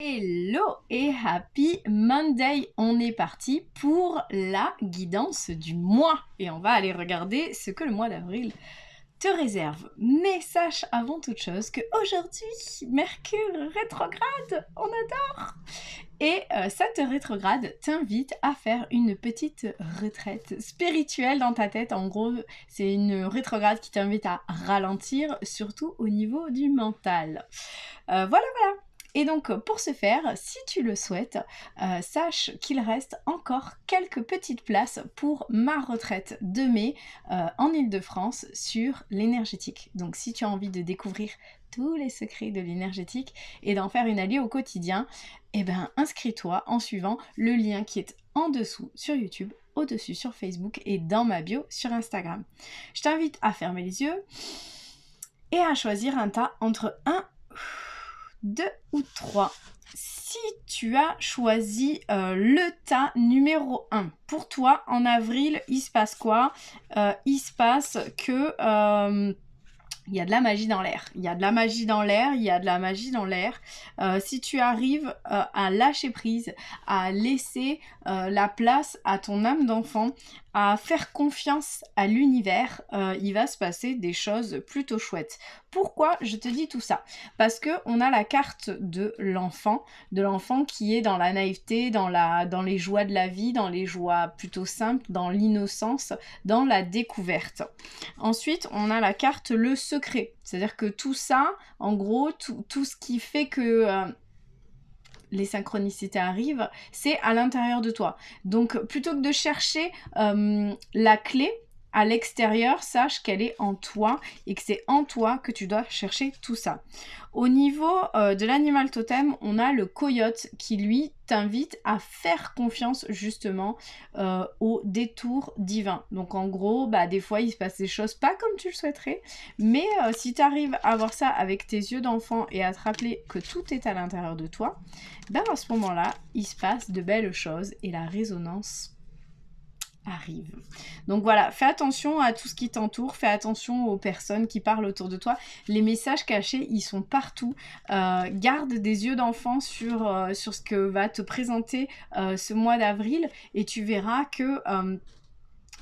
Hello et happy Monday! On est parti pour la guidance du mois et on va aller regarder ce que le mois d'avril te réserve. Mais sache avant toute chose que aujourd'hui, Mercure rétrograde, on adore! Et cette rétrograde t'invite à faire une petite retraite spirituelle dans ta tête. En gros, c'est une rétrograde qui t'invite à ralentir, surtout au niveau du mental. Voilà. Et donc, pour ce faire, si tu le souhaites, sache qu'il reste encore quelques petites places pour ma retraite de mai en Île-de-France sur l'énergétique. Donc, si tu as envie de découvrir tous les secrets de l'énergétique et d'en faire une alliée au quotidien, eh ben, inscris-toi en suivant le lien qui est en dessous sur YouTube, au-dessus sur Facebook et dans ma bio sur Instagram. Je t'invite à fermer les yeux et à choisir un tas entre 1, 2 ou 3. Si tu as choisi le tas numéro 1, pour toi, en avril, il se passe quoi? Il se passe que il y a de la magie dans l'air. Il y a de la magie dans l'air, il y a de la magie dans l'air. Si tu arrives à lâcher prise, à laisser la place à ton âme d'enfant, à faire confiance à l'univers, il va se passer des choses plutôt chouettes. Pourquoi je te dis tout ça? Parce que on a la carte de l'enfant qui est dans la naïveté, dans les joies de la vie, dans les joies plutôt simples, dans l'innocence, dans la découverte. Ensuite, on a la carte le secret, c'est-à-dire que tout ça, en gros, tout ce qui fait que les synchronicités arrivent, c'est à l'intérieur de toi. Donc, plutôt que de chercher la clé à l'extérieur, sache qu'elle est en toi et que c'est en toi que tu dois chercher tout ça. Au niveau de l'animal totem, on a le coyote qui, lui, t'invite à faire confiance justement au détour divin. Donc en gros, des fois, il se passe des choses pas comme tu le souhaiterais, mais si tu arrives à voir ça avec tes yeux d'enfant et à te rappeler que tout est à l'intérieur de toi, à ce moment-là, il se passe de belles choses et la résonance arrive. Donc voilà, fais attention à tout ce qui t'entoure, fais attention aux personnes qui parlent autour de toi. Les messages cachés, ils sont partout. Garde des yeux d'enfant sur ce que va te présenter ce mois d'avril et tu verras que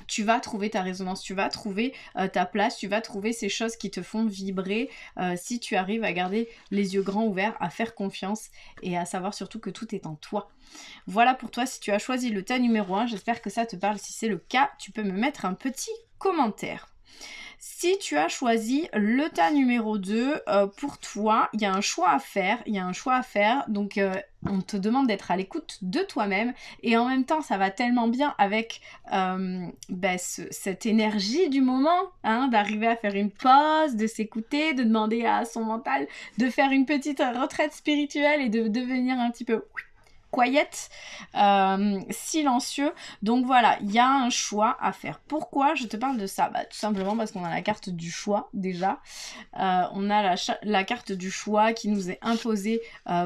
tu vas trouver ta résonance, tu vas trouver ta place, tu vas trouver ces choses qui te font vibrer si tu arrives à garder les yeux grands ouverts, à faire confiance et à savoir surtout que tout est en toi. Voilà pour toi si tu as choisi le tas numéro 1, j'espère que ça te parle. Si c'est le cas, tu peux me mettre un petit commentaire. Si tu as choisi le tas numéro 2, pour toi, il y a un choix à faire. Donc on te demande d'être à l'écoute de toi-même et en même temps, ça va tellement bien avec cette énergie du moment, d'arriver à faire une pause, de s'écouter, de demander à son mental de faire une petite retraite spirituelle et de devenir un petit peu quiet, silencieux. Donc voilà, il y a un choix à faire. Pourquoi je te parle de ça? Tout simplement parce qu'on a la carte du choix déjà. On a la carte du choix qui nous est imposée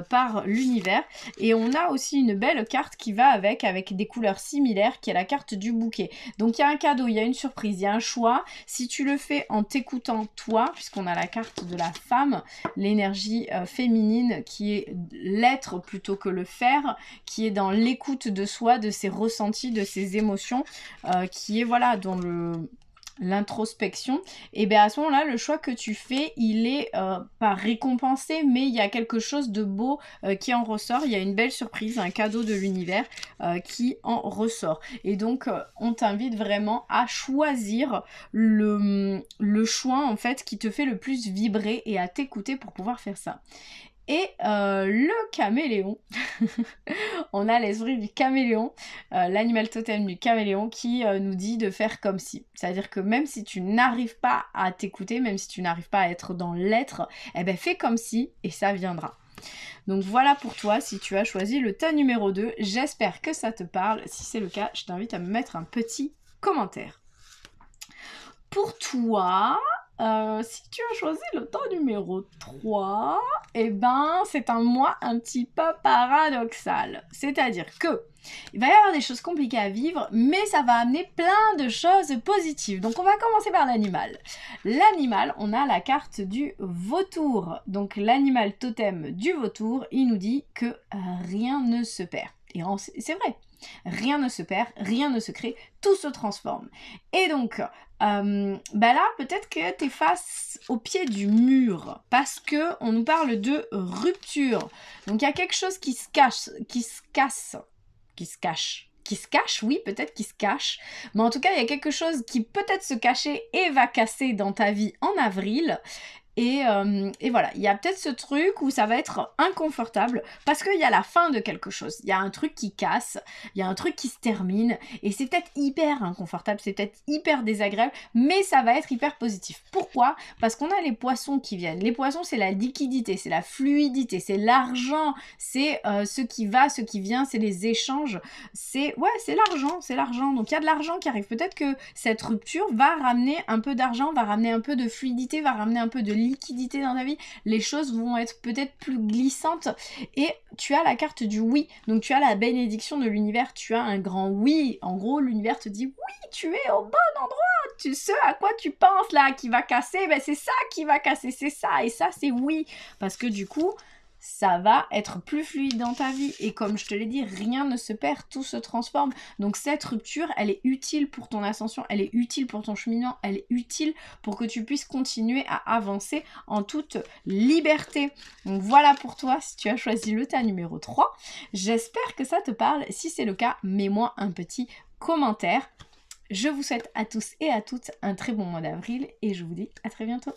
par l'univers. Et on a aussi une belle carte qui va avec des couleurs similaires, qui est la carte du bouquet. Donc il y a un cadeau, il y a une surprise, il y a un choix. Si tu le fais en t'écoutant toi, puisqu'on a la carte de la femme, l'énergie féminine qui est l'être plutôt que le faire, qui est dans l'écoute de soi, de ses ressentis, de ses émotions, qui est dans l'introspection, et bien à ce moment-là, le choix que tu fais, il est pas récompensé, mais il y a quelque chose de beau qui en ressort, il y a une belle surprise, un cadeau de l'univers qui en ressort. Et donc, on t'invite vraiment à choisir le choix, en fait, qui te fait le plus vibrer et à t'écouter pour pouvoir faire ça. Et le caméléon, on a l'esprit du caméléon, l'animal totem du caméléon qui nous dit de faire comme si. C'est-à-dire que même si tu n'arrives pas à t'écouter, même si tu n'arrives pas à être dans l'être, fais comme si et ça viendra. Donc voilà pour toi si tu as choisi le tas numéro 2. J'espère que ça te parle. Si c'est le cas, je t'invite à me mettre un petit commentaire. Pour toi, si tu as choisi le temps numéro 3, eh ben, c'est un mois un petit peu paradoxal. C'est-à-dire que il va y avoir des choses compliquées à vivre, mais ça va amener plein de choses positives. Donc on va commencer par l'animal. L'animal, on a la carte du vautour. Donc l'animal totem du vautour, il nous dit que rien ne se perd. Et c'est vrai, rien ne se perd, rien ne se crée, tout se transforme. Et donc, là, peut-être que tu es face au pied du mur, parce que on nous parle de rupture. Donc il y a quelque chose qui se cache, qui se cache, oui, peut-être qui se cache, mais en tout cas, il y a quelque chose qui peut-être se cacher et va casser dans ta vie en avril. Et voilà, il y a peut-être ce truc où ça va être inconfortable parce qu'il y a la fin de quelque chose. Il y a un truc qui casse, il y a un truc qui se termine et c'est peut-être hyper inconfortable, c'est peut-être hyper désagréable, mais ça va être hyper positif. Pourquoi? Parce qu'on a les poissons qui viennent. Les poissons, c'est la liquidité, c'est la fluidité, c'est l'argent, c'est ce qui va, ce qui vient, c'est les échanges. C'est l'argent, c'est l'argent. Donc il y a de l'argent qui arrive. Peut-être que cette rupture va ramener un peu d'argent, va ramener un peu de fluidité, va ramener un peu de liquidité dans ta vie, les choses vont être peut-être plus glissantes et tu as la carte du oui, donc tu as la bénédiction de l'univers, tu as un grand oui, en gros l'univers te dit oui, tu es au bon endroit, tu sais à quoi tu penses là, qui va casser, ben c'est ça qui va casser, c'est ça, et ça c'est oui, parce que du coup ça va être plus fluide dans ta vie. Et comme je te l'ai dit, rien ne se perd, tout se transforme. Donc cette rupture, elle est utile pour ton ascension, elle est utile pour ton cheminement, elle est utile pour que tu puisses continuer à avancer en toute liberté. Donc voilà pour toi, si tu as choisi le tas numéro 3. J'espère que ça te parle. Si c'est le cas, mets-moi un petit commentaire. Je vous souhaite à tous et à toutes un très bon mois d'avril et je vous dis à très bientôt.